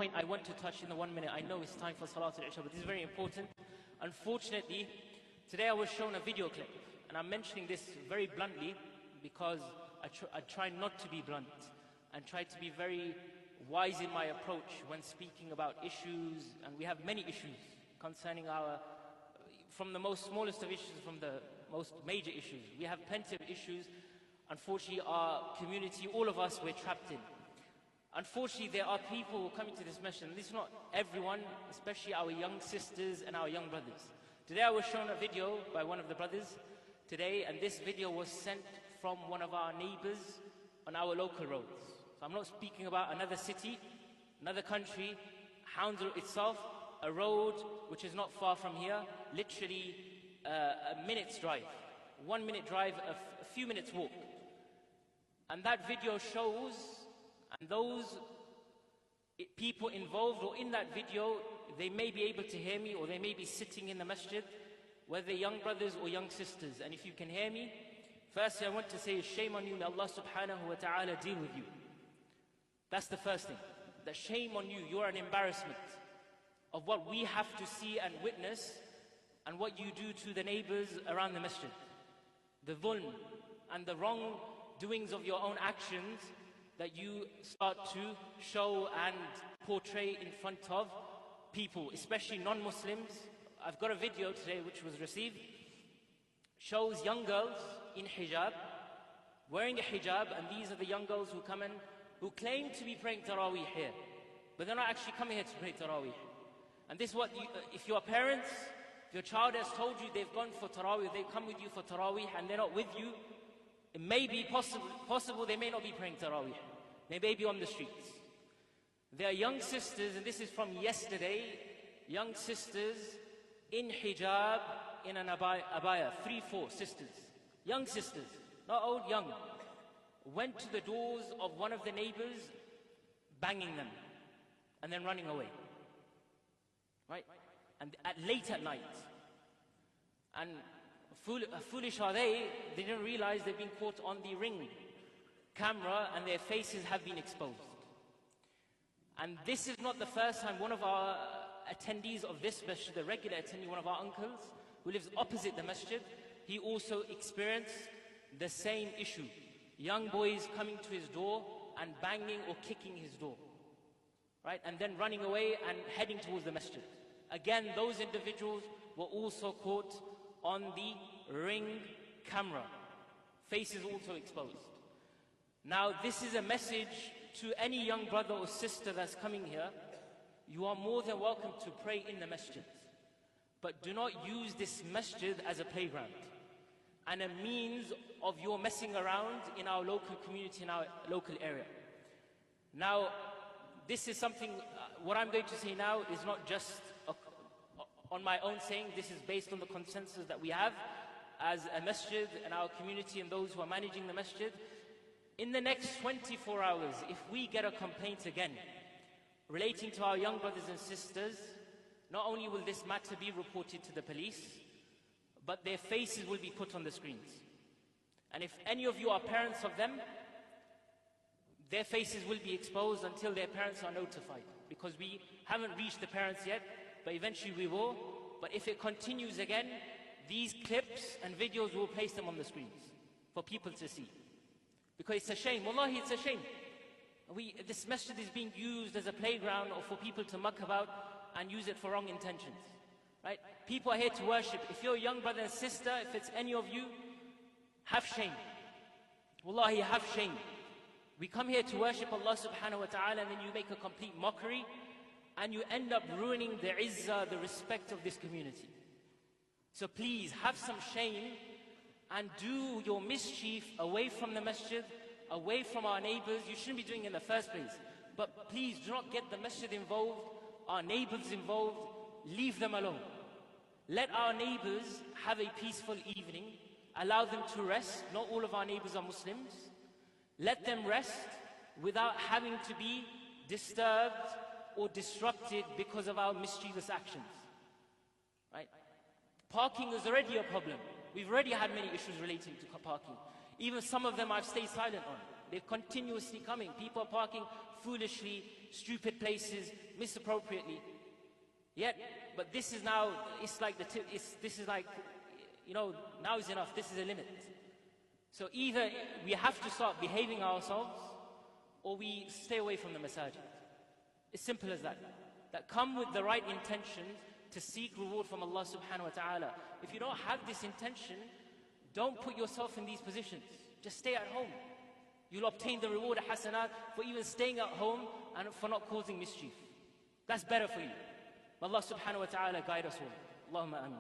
point I want to touch in the 1 minute. I know it's time for Salatul Isha, but this is very important. Unfortunately, today I was shown a video clip, and I'm mentioning this very bluntly because I try not to be blunt and try to be very wise in my approach when speaking about issues, and we have many issues concerning from the most smallest of issues, from the most major issues. We have plenty of issues. Unfortunately, our community, all of us, we're trapped in. Unfortunately, there are people who are coming to this masjid, and this is not everyone, especially our young sisters and our young brothers. Today I was shown a video by one of the brothers today, and this video was sent from one of our neighbors on our local roads. So I'm not speaking about another city, another country, Hounslow itself, a road which is not far from here, literally a minute's drive, 1 minute drive, a few minutes walk. And that video shows, and those people involved or in that video, they may be able to hear me or they may be sitting in the masjid, whether young brothers or young sisters. And if you can hear me, firstly I want to say shame on you, may Allah subhanahu wa ta'ala deal with you. That's the first thing. That shame on you, you are an embarrassment of what we have to see and witness and what you do to the neighbors around the masjid. The dhulm and the wrong doings of your own actions that you start to show and portray in front of people, especially non-Muslims. I've got a video today which was received, shows young girls in hijab, wearing a hijab, and these are the young girls who come in, who claim to be praying Taraweeh here, but they're not actually coming here to pray Taraweeh. And this is what, if your parents, if your child has told you they've gone for Taraweeh, they come with you for Taraweeh and they're not with you, it may be possible they may not be praying Taraweeh. They may be on the streets. There are young sisters, and this is from yesterday, young sisters in hijab, in an abaya, 3, 4 sisters, young sisters, not old, young, went to the doors of one of the neighbors, banging them, and then running away. Right? And late at night. And foolish are they didn't realize they've been caught on the ring camera and their faces have been exposed. And this is not the first time. One of our attendees of this masjid, the regular attendee, one of our uncles who lives opposite the masjid, he also experienced the same issue. Young boys coming to his door and banging or kicking his door, right? And then running away and heading towards the masjid. Again, those individuals were also caught on the ring camera, faces also exposed. Now, this is a message to any young brother or sister that's coming here. You are more than welcome to pray in the masjid, but do not use this masjid as a playground and a means of your messing around in our local community, in our local area. Now, this is something, what I'm going to say now is not just on my own saying. This is based on the consensus that we have as a masjid and our community and those who are managing the masjid. In the next 24 hours, if we get a complaint again relating to our young brothers and sisters, not only will this matter be reported to the police, but their faces will be put on the screens. And if any of you are parents of them, their faces will be exposed until their parents are notified, because we haven't reached the parents yet, but eventually we will. But if it continues again, these clips and videos will place them on the screens for people to see. Because it's a shame, wallahi, it's a shame. This masjid is being used as a playground or for people to muck about and use it for wrong intentions. Right? People are here to worship. If you're a young brother and sister, if it's any of you, have shame. Wallahi, have shame. We come here to worship Allah subhanahu wa ta'ala, and then you make a complete mockery and you end up ruining the izzah, the respect of this community. So please, have some shame and do your mischief away from the masjid, away from our neighbors. You shouldn't be doing it in the first place. But please do not get the masjid involved, our neighbors involved. Leave them alone. Let our neighbors have a peaceful evening. Allow them to rest. Not all of our neighbors are Muslims. Let them rest without having to be disturbed or disrupted because of our mischievous actions. Right? Parking is already a problem. We've already had many issues relating to parking. Even some of them I've stayed silent on. They're continuously coming. People are parking foolishly, stupid places, misappropriately. Yet, but this is now, it's like this is like, you know, now is enough, this is a limit. So either we have to start behaving ourselves, or we stay away from the masajid. It's simple as that. That come with the right intentions to seek reward from Allah subhanahu wa ta'ala. If you don't have this intention, don't put yourself in these positions. Just stay at home. You'll obtain the reward of hasanat for even staying at home and for not causing mischief. That's better for you. May Allah subhanahu wa ta'ala guide us all. Allahumma ameen.